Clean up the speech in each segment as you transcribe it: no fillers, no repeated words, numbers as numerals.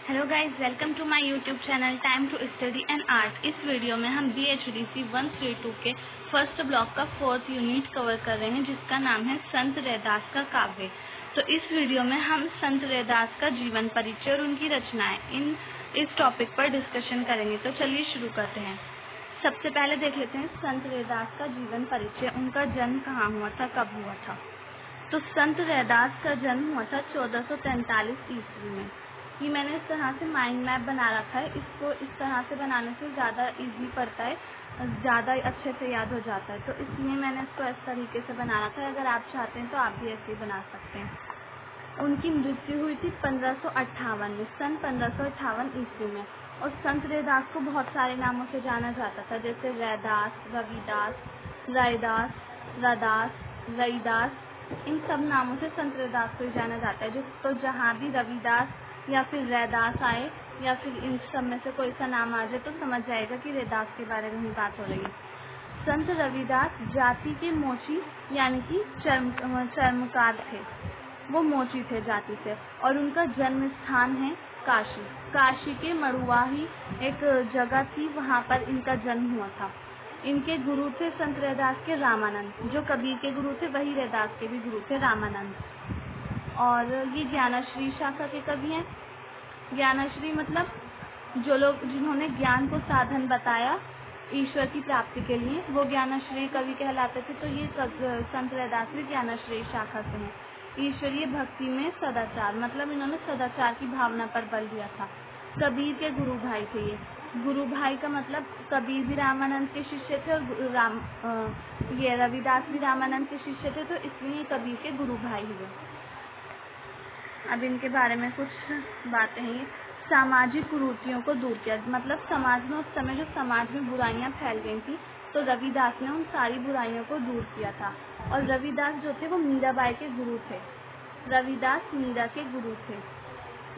Hello guys, welcome to my YouTube channel time to study and art. इस video में हम BHDC 132 के first block का 4th unit cover कर रहे हैं, जिसका नाम है संत रैदास का काव्य। तो इस वीडियो में हम संत रैदास का जीवन परिचय और उनकी रचनाएं इस टॉपिक पर डिस्कशन करेंगे। तो चलिए शुरू करते हैं। सबसे पहले देख लेते हैं संत रैदास का जीवन परिचय। उनका जन्म कहाँ हुआ था, कब हुआ था। तो संत रैदास का जन्म हुआ था 1443 ईस्वी में। ये मैंने इस तरह से माइंड मैप बना रखा है। इसको इस तरह से बनाने से ज़्यादा इजी पड़ता है, ज़्यादा अच्छे से याद हो जाता है। तो इसलिए मैंने इसको इस तरीके से बना रखा है। अगर आप चाहते हैं तो आप भी ऐसे ही बना सकते हैं। उनकी मृत्यु हुई थी 1558 में, सन 1558 ईस्वी में। और संत रैदास को बहुत सारे नामों से जाना जाता था, जैसे रैदास, रविदास, रायदास, रदास, रईदास। इन सब नामों से संत रैदास को जाना जाता है। जिसको जहाँ भी रविदास या फिर रैदास आए या फिर इन सब में से कोई सा नाम आ जाए तो समझ जाएगा कि रैदास के बारे में ही बात हो रही है। संत रविदास जाति के मोची यानी कि चर्मकार थे। वो मोची थे जाति से, और उनका जन्म स्थान है काशी। काशी के मड़ुवाही एक जगह थी, वहाँ पर इनका जन्म हुआ था। इनके गुरु थे संत रैदास के रामानंद। जो कबीर के गुरु थे वही रैदास के भी गुरु थे, रामानंद। और ये ज्ञानश्री शाखा के कवि हैं। ज्ञानश्री मतलब जो लोग जिन्होंने ज्ञान को साधन बताया ईश्वर की प्राप्ति के लिए, वो ज्ञानश्री कवि कहलाते थे। तो ये संत रैदास भी ज्ञानश्री शाखा से हैं। ईश्वरीय भक्ति में सदाचार मतलब इन्होंने सदाचार की भावना पर बल दिया था। कबीर के गुरु भाई थे ये। गुरु भाई का मतलब कबीर भी रामानंद के शिष्य थे और ये रविदास भी रामानंद के शिष्य थे, तो इसलिए कबीर के गुरु भाई हुए। अब इनके बारे में कुछ बातें हैं। सामाजिक कुरीतियों को दूर किया, मतलब समाज में उस समय जो समाज में बुराइयां फैल गई थी, तो रविदास ने उन सारी बुराइयों को दूर किया था। और रविदास जो थे वो मीराबाई के गुरु थे। रविदास मीरा के गुरु थे।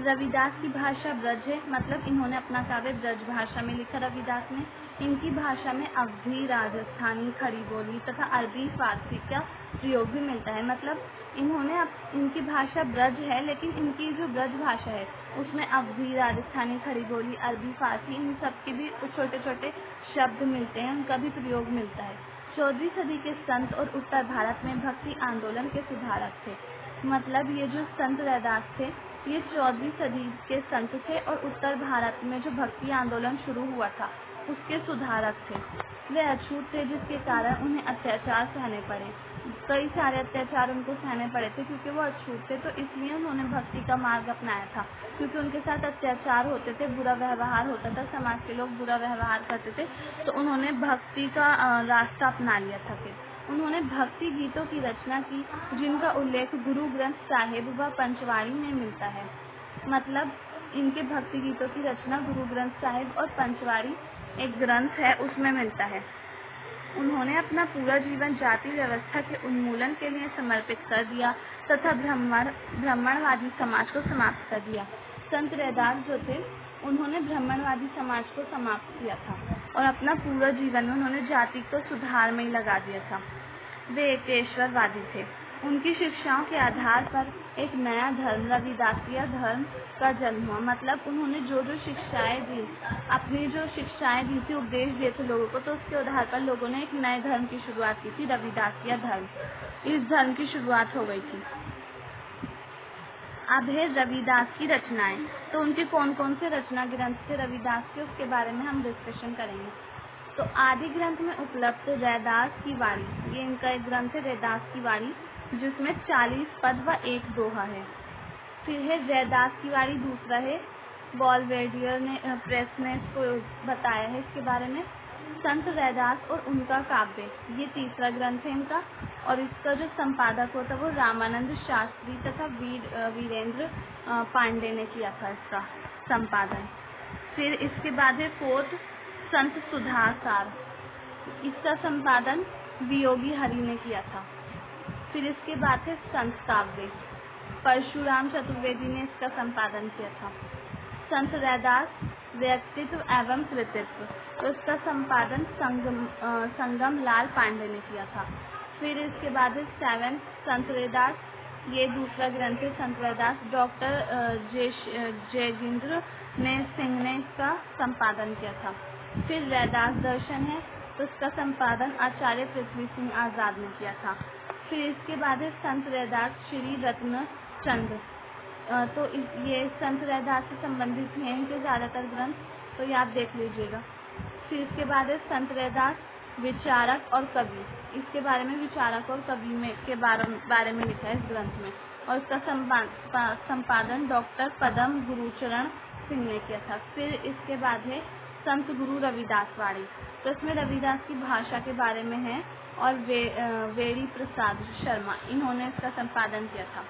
रविदास की भाषा ब्रज है, मतलब इन्होंने अपना काव्य ब्रज भाषा में लिखा। रविदास ने इनकी भाषा में अवधी, राजस्थानी, खड़ी बोली तथा अरबी फारसी का प्रयोग भी मिलता है। मतलब इनकी भाषा ब्रज है, लेकिन इनकी जो ब्रज भाषा है उसमें अवधी, राजस्थानी, खड़ी बोली, अरबी, फारसी इन सब के भी छोटे छोटे शब्द मिलते हैं, उनका भी प्रयोग मिलता है। 14वीं सदी के संत और उत्तर भारत में भक्ति आंदोलन के सुधारक थे। मतलब ये जो संत रैदास थे ये 14वीं सदी के संत थे और उत्तर भारत में जो भक्ति आंदोलन शुरू हुआ था उसके सुधारक थे। वे अछूत थे, जिसके कारण उन्हें अत्याचार सहने पड़े। कई सारे अत्याचार उनको सहने पड़े थे क्योंकि वो अछूत थे, तो इसलिए उन्होंने भक्ति का मार्ग अपनाया था। क्योंकि उनके साथ अत्याचार होते थे, बुरा व्यवहार होता था, समाज के लोग बुरा व्यवहार करते थे, तो उन्होंने भक्ति का रास्ता अपना लिया था। फिर उन्होंने भक्ति गीतों की रचना की, जिनका उल्लेख गुरु ग्रंथ साहिब व पंचवाड़ी में मिलता है। मतलब इनके भक्ति गीतों की रचना गुरु ग्रंथ साहिब और पंचवाड़ी एक ग्रंथ है उसमें मिलता है। उन्होंने अपना पूरा जीवन जाति व्यवस्था के उन्मूलन के लिए समर्पित कर दिया तथा ब्राह्मणवादी समाज को समाप्त कर दिया। संत रैदास जो थे उन्होंने ब्राह्मणवादी समाज को समाप्त किया था और अपना पूरा जीवन उन्होंने जाति को सुधार में ही लगा दिया था। वे एकेश्वरवादी थे। उनकी शिक्षाओं के आधार पर एक नया धर्म, रविदासिया धर्म का जन्म हुआ। मतलब उन्होंने जो शिक्षाएं दी, अपनी जो शिक्षाएं दी थी, उपदेश दिए थे लोगों को, तो उसके आधार पर लोगों ने एक नए धर्म की शुरुआत की थी, रविदासिया धर्म। इस धर्म की शुरुआत हो गई थी। अब है रविदास की रचनाएं। तो उनके कौन कौन से रचना ग्रंथ थे रविदास के, उसके बारे में हम डिस्कशन करेंगे। तो आदि ग्रंथ में उपलब्ध रैदास की वाणी, ये इनका एक ग्रंथ है रैदास की वाणी, जिसमें 40 पद व 1 दोहा है। फिर है रैदास की वाणी, दूसरा है बॉलवेडियर ने प्रेस ने इसको बताया है इसके बारे में। संत रैदास और उनका काव्य, ये तीसरा ग्रंथ है इनका, और इसका जो संपादक होता वो रामानंद शास्त्री तथा वीरेंद्र पांडे ने किया था इसका संपादन। फिर इसके बाद है 4th संत सुधासार, इसका संपादन वियोगी हरि ने किया था। फिर इसके बाद है संत काव्य, परशुराम चतुर्वेदी ने इसका संपादन किया था। संत रैदास व्यक्तित्व एवं कृतित्व, तो इसका संपादन संगम लाल पांडे ने किया था। फिर इसके बाद है 7th संत रैदास ये दूसरा ग्रंथ है संत रैदास। डॉक्टर जयगिंद्र सिंह ने इसका संपादन किया था। फिर रैदास दर्शन है, तो इसका संपादन आचार्य पृथ्वी सिंह आज़ाद ने किया था। फिर इसके बाद है संत रैदास श्री रत्न चंद। तो ये संत रैदास से संबंधित हैं इनके ज़्यादातर ग्रंथ, तो ये आप देख लीजिएगा। फिर इसके बाद है संत रैदास विचारक और कवि। इसके बारे में विचारक और कवि के बारे में लिखा है इस ग्रंथ में, और इसका संपादन डॉक्टर पदम गुरुचरण सिंह ने किया था। फिर इसके बाद है संत गुरु रविदास वाणी। तो इसमें रविदास की भाषा के बारे में है, और वेरी प्रसाद शर्मा, इन्होंने इसका संपादन किया था।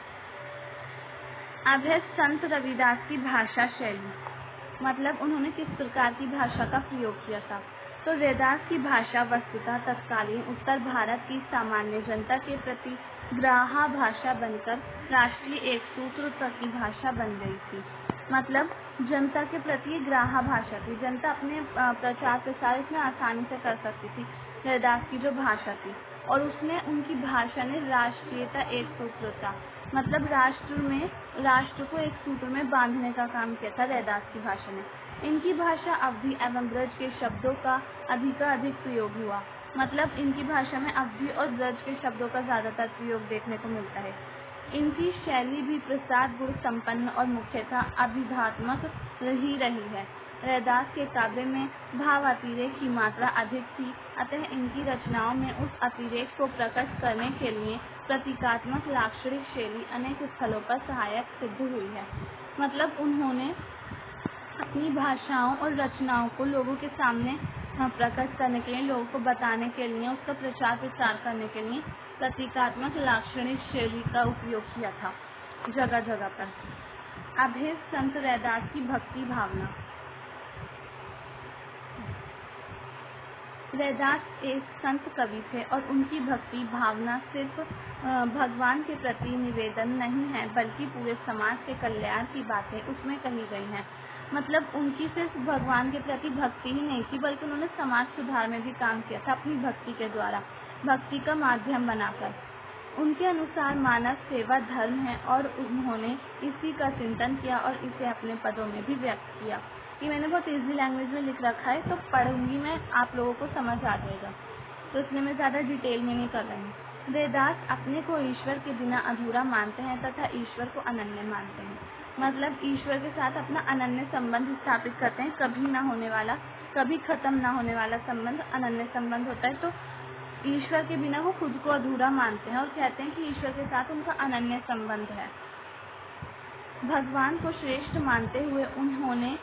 अब है संत रविदास की भाषा शैली, मतलब उन्होंने किस प्रकार की भाषा का प्रयोग किया था। तो रैदास की भाषा वस्तुतः तत्कालीन उत्तर भारत की सामान्य जनता के प्रति ग्राह्य भाषा बनकर राष्ट्रीय एक सूत्र की भाषा बन गई थी। मतलब जनता के प्रति ग्राह्य भाषा थी, जनता अपने प्रचार प्रसार इसमें आसानी से कर सकती थी रैदास की जो भाषा थी, और उसमें उनकी भाषा ने राष्ट्रीयता एक सूत्रता, मतलब राष्ट्र को एक सूत्र में बांधने का काम किया था रैदास की भाषा ने। इनकी भाषा अवधी एवं ब्रज के शब्दों का अधिक प्रयोग हुआ, मतलब इनकी भाषा में अवधी और ब्रज के शब्दों का ज्यादातर प्रयोग देखने को मिलता है। इनकी शैली भी प्रसाद गुण संपन्न और मुख्यतः अभिधात्मक रही है। रैदास के काव्य में भाव अतिरेक की मात्रा अधिक थी, अतः इनकी रचनाओं में उस अतिरेक को प्रकट करने के लिए प्रतीकात्मक लाक्षणिक शैली अनेक स्थलों पर सहायक सिद्ध हुई है। मतलब उन्होंने अपनी भाषाओं और रचनाओं को लोगों के सामने प्रकट करने के लिए, लोगों को बताने के लिए, उसका प्रचार प्रसार करने के लिए प्रतीकात्मक लाक्षणिक शैली का उपयोग किया था जगह जगह पर। अब है संत रैदास की भक्ति भावना। रैदास एक संत कवि थे और उनकी भक्ति भावना सिर्फ भगवान के प्रति निवेदन नहीं है, बल्कि पूरे समाज के कल्याण की बातें उसमें कही गई हैं। मतलब उनकी सिर्फ भगवान के प्रति भक्ति ही नहीं थी, बल्कि उन्होंने समाज सुधार में भी काम किया था अपनी भक्ति के द्वारा, भक्ति का माध्यम बनाकर। उनके अनुसार मानव सेवा धर्म है, और उन्होंने इसी का चिंतन किया और इसे अपने पदों में भी व्यक्त किया। ये मैंने बहुत इजी लैंग्वेज में लिख रखा है, तो पढ़ूंगी मैं, आप लोगों को समझ आ जाएगा, तो इसलिए मैं ज़्यादा डिटेल में नहीं कर रही हूँ। रैदास अपने को ईश्वर के बिना अधूरा मानते हैं तथा ईश्वर को अनन्य मानते हैं। मतलब ईश्वर के साथ अपना अनन्य संबंध स्थापित करते हैं, कभी ना होने वाला, कभी खत्म ना होने वाला संबंध अनन्य संबंध होता है। तो ईश्वर के बिना वो खुद को अधूरा मानते हैं और कहते हैं कि ईश्वर के साथ उनका अनन्य संबंध है। भगवान को श्रेष्ठ मानते हुए उन्होंने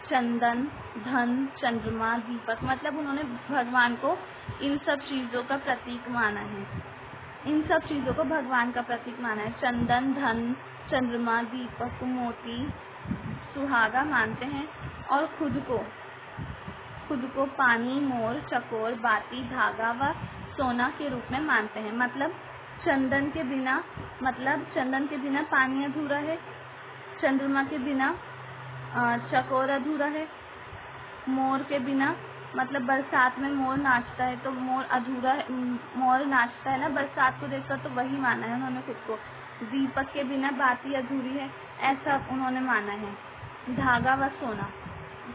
चंदन, धन, चंद्रमा, दीपक, मतलब उन्होंने भगवान को इन सब चीजों का प्रतीक माना है, इन सब चीजों को भगवान का प्रतीक माना है। चंदन, धन, चंद्रमा, दीपक, मोती, सुहागा मानते हैं, और खुद को पानी, मोर, चकोर, बाती, धागा व सोना के रूप में मानते हैं। मतलब चंदन के बिना पानी अधूरा है, चंद्रमा के बिना चकोर अधूरा है, मोर के बिना, मतलब बरसात में मोर नाचता है तो मोर अधूरा है, मोर नाचता है ना बरसात को देखकर, तो वही माना है उन्होंने खुद को। दीपक के बिना बाती अधूरी है, ऐसा उन्होंने माना है। धागा व सोना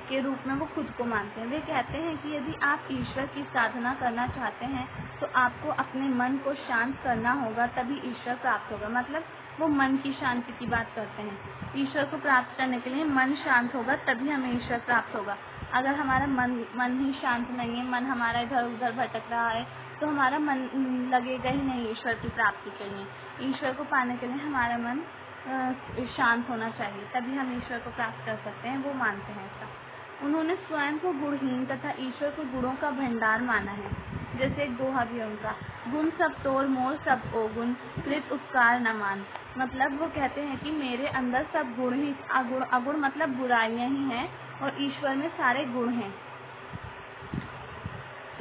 के रूप में वो खुद को मानते हैं। वे कहते हैं कि यदि आप ईश्वर की साधना करना चाहते हैं तो आपको अपने मन को शांत करना होगा, तभी ईश्वर प्राप्त होगा। मतलब वो मन की शांति की बात करते हैं। ईश्वर को प्राप्त करने के लिए मन शांत होगा, तभी हमें ईश्वर प्राप्त होगा। अगर हमारा मन ही शांत नहीं है, मन हमारा इधर उधर भटक रहा है, तो हमारा मन लगेगा ही नहीं ईश्वर की प्राप्ति के लिए। ईश्वर को पाने के लिए हमारा मन शांत होना चाहिए, तभी हम ईश्वर को प्राप्त कर सकते हैं, वो मानते हैं ऐसा। उन्होंने स्वयं को गुणहीन तथा ईश्वर को गुणों का भंडार माना है। जैसे एक दोहा भी उनका, गुण सब तोड़ मोर सब अवगुण, कृत उपकार न मान। मतलब वो कहते हैं कि मेरे अंदर सब गुण ही, अगुण मतलब बुराइयां ही हैं, और ईश्वर में सारे गुण हैं।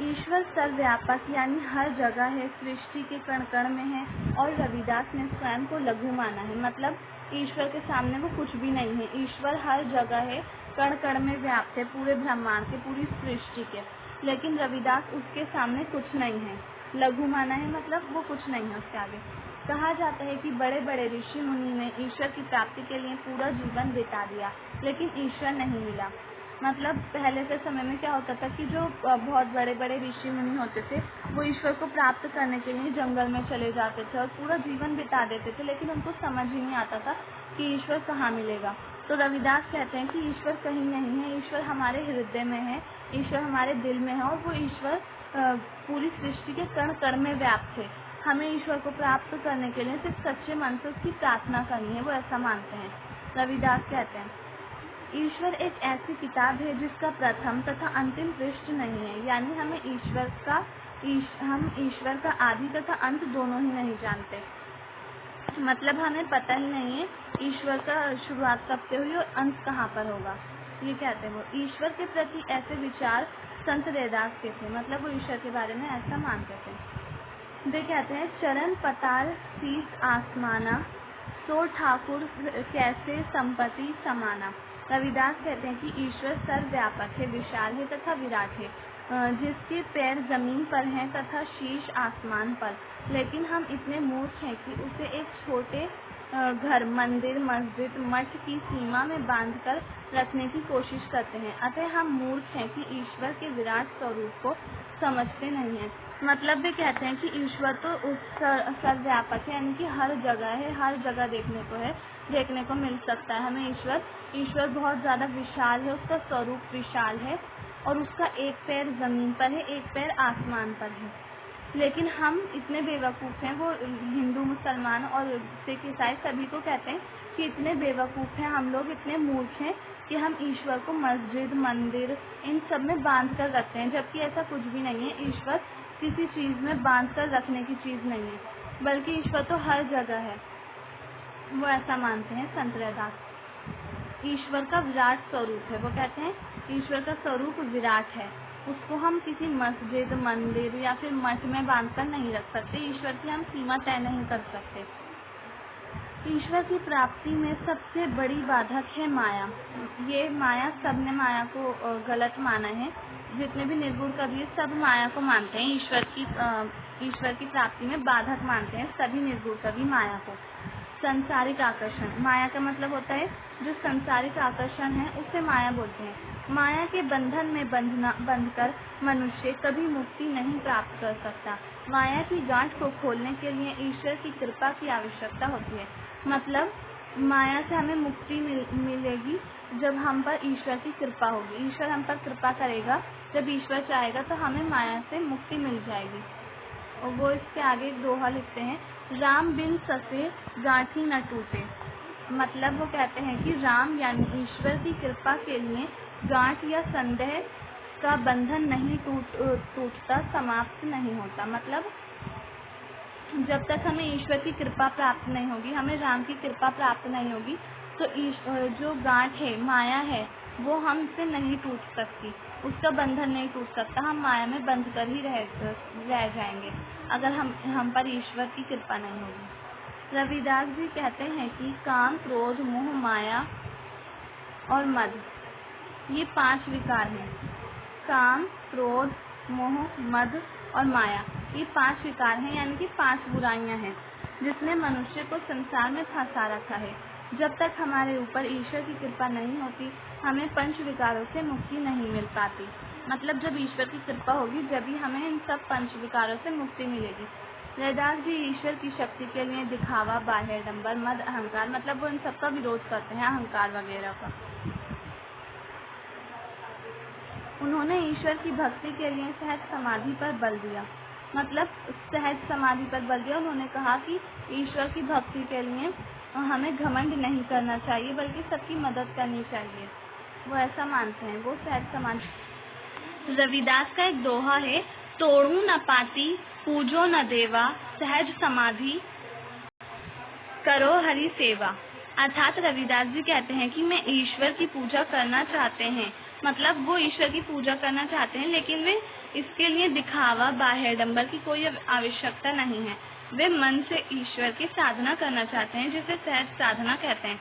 ईश्वर सर्वव्यापक यानी हर जगह है, सृष्टि के कण कण में है, और रविदास ने स्वयं को लघु माना है। मतलब ईश्वर के सामने वो कुछ भी नहीं है, ईश्वर हर जगह है, कण कण में व्याप्त है, पूरे ब्रह्मांड के, पूरी सृष्टि के। लेकिन रविदास उसके सामने कुछ नहीं है, लघु माना है, मतलब वो कुछ नहीं है उसके आगे। कहा जाता है कि बड़े बड़े ऋषि मुनि ने ईश्वर की प्राप्ति के लिए पूरा जीवन बिता दिया, लेकिन ईश्वर नहीं मिला। मतलब पहले के समय में क्या होता था कि जो बहुत बड़े बड़े ऋषि मुनि होते थे वो ईश्वर को प्राप्त करने के लिए जंगल में चले जाते थे और पूरा जीवन बिता देते थे, लेकिन उनको समझ ही नहीं आता था कि ईश्वर कहाँ मिलेगा। तो रविदास कहते हैं कि ईश्वर कहीं नहीं है, ईश्वर हमारे हृदय में है, ईश्वर हमारे दिल में है और वो ईश्वर पूरी सृष्टि के कण कण में व्याप्त है। हमें ईश्वर को प्राप्त करने के लिए सिर्फ सच्चे मन से उसकी प्रार्थना करनी है, वो ऐसा मानते हैं। रविदास कहते हैं ईश्वर एक ऐसी किताब है जिसका प्रथम तथा अंतिम पृष्ठ नहीं है, यानी हम ईश्वर का आदि तथा अंत दोनों ही नहीं जानते। मतलब हमें पता ही नहीं है ईश्वर का शुरुआत कब से हुई और अंत कहाँ पर होगा। ये कहते हैं वो ईश्वर के प्रति ऐसे विचार संत रैदास के थे, मतलब वो ईश्वर के बारे में ऐसा मानते थे। वे कहते हैं चरण पताल शीस आसमाना, सो ठाकुर कैसे संपत्ति समाना। रविदास कहते हैं कि ईश्वर सर्वव्यापक है, विशाल है तथा विराट है, जिसके पैर जमीन पर हैं तथा शीश आसमान पर, लेकिन हम इतने मूर्ख हैं कि उसे एक छोटे घर, मंदिर, मस्जिद, मठ की सीमा में बांधकर रखने की कोशिश करते हैं। अतः हम मूर्ख हैं कि ईश्वर के विराट स्वरूप को समझते नहीं हैं। मतलब वे कहते हैं कि ईश्वर तो सर्वव्यापक है, यानी कि हर जगह है, हर जगह देखने को मिल सकता है हमें ईश्वर बहुत ज़्यादा विशाल है, उसका स्वरूप विशाल है और उसका एक पैर ज़मीन पर है, एक पैर आसमान पर है। लेकिन हम इतने बेवकूफ़ हैं, वो हिंदू, मुसलमान और सिख, ईसाई सभी को कहते हैं कि इतने बेवकूफ़ हैं हम लोग, इतने मूर्ख हैं कि हम ईश्वर को मस्जिद, मंदिर इन सब में बांध कर रखते हैं, जबकि ऐसा कुछ भी नहीं है। ईश्वर किसी चीज़ में बांध कर रखने की चीज़ नहीं है, बल्कि ईश्वर तो हर जगह है, वो ऐसा मानते हैं संत रैदास। ईश्वर का विराट स्वरूप है, वो कहते हैं ईश्वर का स्वरूप विराट है, उसको हम किसी मस्जिद, मंदिर या फिर मठ में बांधकर नहीं रख सकते, ईश्वर की हम सीमा तय नहीं कर सकते। ईश्वर की प्राप्ति में सबसे बड़ी बाधक है माया। ये माया, सबने माया को गलत माना है, जितने भी निर्गुण कवि सब माया को मानते हैं, ईश्वर की प्राप्ति में बाधक मानते हैं सभी निर्गुण कवि माया को। संसारिक आकर्षण, माया का मतलब होता है जो संसारिक आकर्षण है उसे माया बोलते हैं। माया के बंधन में बंधकर मनुष्य कभी मुक्ति नहीं प्राप्त कर सकता। माया की गांठ को खोलने के लिए ईश्वर की कृपा की आवश्यकता होती है। मतलब माया से हमें मुक्ति मिलेगी जब हम पर ईश्वर की कृपा होगी, ईश्वर हम पर कृपा करेगा, जब ईश्वर चाहेगा तो हमें माया से मुक्ति मिल जाएगी। और वो इसके आगे एक दोहा लिखते हैं, राम बिन ससे गांठी न टूटे। मतलब वो कहते हैं कि राम यानी ईश्वर की कृपा के लिए गांठ या संदेह का बंधन नहीं टूटता, समाप्त नहीं होता। मतलब जब तक हमें ईश्वर की कृपा प्राप्त नहीं होगी, हमें राम की कृपा प्राप्त नहीं होगी, तो जो गांठ है, माया है, वो हमसे नहीं टूट सकती, उसका बंधन नहीं टूट सकता। हम माया में बंध कर ही रह जाएंगे अगर हम पर ईश्वर की कृपा नहीं होगी। रविदास जी कहते हैं कि काम, क्रोध, मोह, माया और मद, ये 5 विकार हैं। काम, क्रोध, मोह, मद और माया, ये 5 विकार हैं, यानी कि 5 बुराइयां हैं जिसने मनुष्य को संसार में फंसा रखा है। जब तक हमारे ऊपर ईश्वर की कृपा नहीं होती, हमें 5 विकारों से मुक्ति नहीं मिल पाती। मतलब जब ईश्वर की कृपा होगी, जब ही हमें इन सब 5 विकारों से मुक्ति मिलेगी। रैदास जी ईश्वर की शक्ति के लिए दिखावा, बाह्यडंबर, मद, अहंकार, मतलब वो इन सबका विरोध करते हैं, अहंकार वगैरह का। उन्होंने ईश्वर की भक्ति के लिए सहज समाधि पर बल दिया। मतलब सहज समाधि पर बल दिया। उन्होंने कहा कि ईश्वर की भक्ति के लिए हमें घमंड नहीं करना चाहिए, बल्कि सबकी मदद करनी चाहिए, वो ऐसा मानते हैं, वो सहज समाधि। रविदास का एक दोहा है, तोड़ू न पाती पूजो न देवा, सहज समाधि करो हरि सेवा। अर्थात रविदास जी कहते हैं कि मैं ईश्वर की पूजा करना चाहते हैं, मतलब वो ईश्वर की पूजा करना चाहते हैं, लेकिन वे इसके लिए दिखावा, बाह्यडंबर की कोई आवश्यकता नहीं है। वे मन से ईश्वर की साधना करना चाहते हैं, जिसे सहज साधना कहते हैं।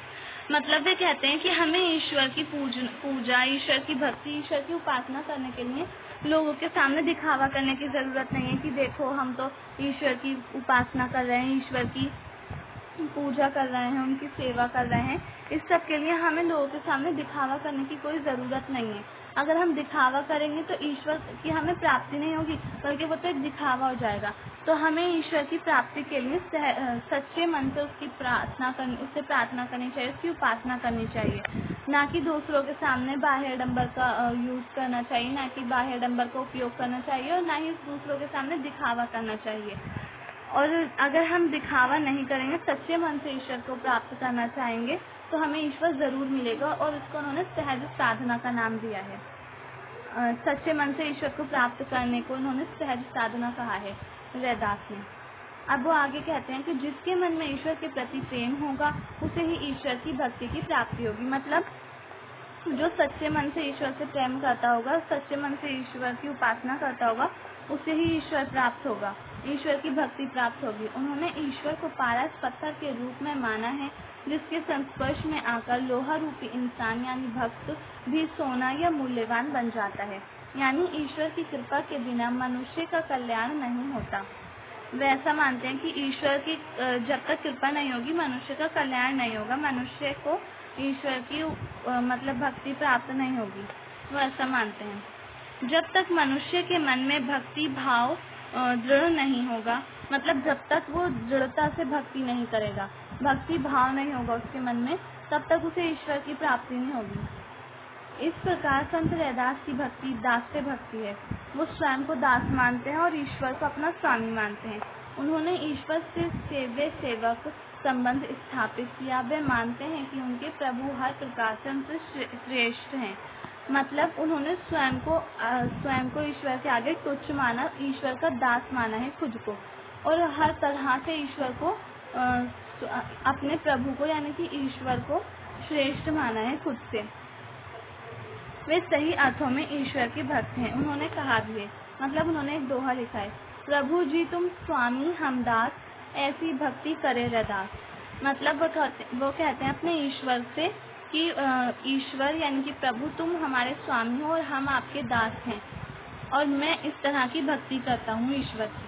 मतलब वे कहते हैं कि हमें ईश्वर की पूजा, ईश्वर की भक्ति, ईश्वर की उपासना करने के लिए लोगों के सामने दिखावा करने की ज़रूरत नहीं है कि देखो हम तो ईश्वर की उपासना कर रहे हैं, ईश्वर की पूजा कर रहे हैं, उनकी सेवा कर रहे हैं। इस सब के लिए हमें लोगों के सामने दिखावा करने की कोई ज़रूरत नहीं है। अगर हम दिखावा करेंगे तो ईश्वर की हमें प्राप्ति नहीं होगी, बल्कि वो तो एक दिखावा हो जाएगा। तो हमें ईश्वर की प्राप्ति के लिए सच्चे मन से उससे प्रार्थना करनी चाहिए, उसकी उपासना करनी चाहिए, ना कि दूसरों के सामने बाह्य आडंबर का यूज़ करना चाहिए, ना कि बाह्य आडंबर का उपयोग करना चाहिए, और ना ही दूसरों के सामने दिखावा करना चाहिए। और अगर हम दिखावा नहीं करेंगे, सच्चे मन से ईश्वर को प्राप्त करना चाहेंगे, तो हमें ईश्वर ज़रूर मिलेगा, और इसको उन्होंने सहज साधना का नाम दिया है। सच्चे मन से ईश्वर को प्राप्त करने को उन्होंने सहज साधना कहा है रैदास ने। अब वो आगे कहते हैं कि जिसके मन में ईश्वर के प्रति प्रेम होगा, उसे ही ईश्वर की भक्ति की प्राप्ति होगी। मतलब जो सच्चे मन से ईश्वर से प्रेम करता होगा, सच्चे मन से ईश्वर की उपासना करता होगा, उसे ही ईश्वर प्राप्त होगा, ईश्वर की भक्ति प्राप्त होगी। उन्होंने ईश्वर को पारस पत्थर के रूप में माना है, जिसके संस्पर्श में आकर लोहा रूपी इंसान यानी भक्त भी सोना या मूल्यवान बन जाता है। यानी ईश्वर की कृपा के बिना मनुष्य का कल्याण नहीं होता। वे ऐसा मानते हैं कि ईश्वर की जब तक कृपा नहीं होगी, मनुष्य का कल्याण नहीं होगा, मनुष्य को ईश्वर की मतलब भक्ति प्राप्त नहीं होगी। वो ऐसा मानते हैं। जब तक मनुष्य के मन में भक्ति भाव दृढ़ नहीं होगा, मतलब जब तक वो दृढ़ता से भक्ति नहीं करेगा, भक्ति भाव नहीं होगा उसके मन में, तब तक उसे ईश्वर की प्राप्ति नहीं होगी। इस प्रकार संत रैदास की भक्ति दास्य भक्ति है। वो स्वयं को दास मानते हैं और ईश्वर को अपना स्वामी मानते हैं। उन्होंने ईश्वर से सेव्य सेवक संबंध स्थापित किया। वे मानते हैं कि उनके प्रभु हर प्रकार से उनसे श्रेष्ठ हैं। मतलब उन्होंने स्वयं को ईश्वर के आगे तुच्छ माना, ईश्वर का दास माना है खुद को, और हर तरह से ईश्वर को अपने प्रभु को यानी कि ईश्वर को श्रेष्ठ माना है खुद से। वे सही अर्थों में ईश्वर के भक्त हैं। उन्होंने कहा भी है, मतलब उन्होंने एक दोहा लिखा है, प्रभु जी तुम स्वामी हम दास, ऐसी भक्ति करे रैदास। मतलब वो कहते हैं अपने ईश्वर से कि ईश्वर यानी कि प्रभु तुम हमारे स्वामी हो और हम आपके दास हैं, और मैं इस तरह की भक्ति करता हूँ ईश्वर की।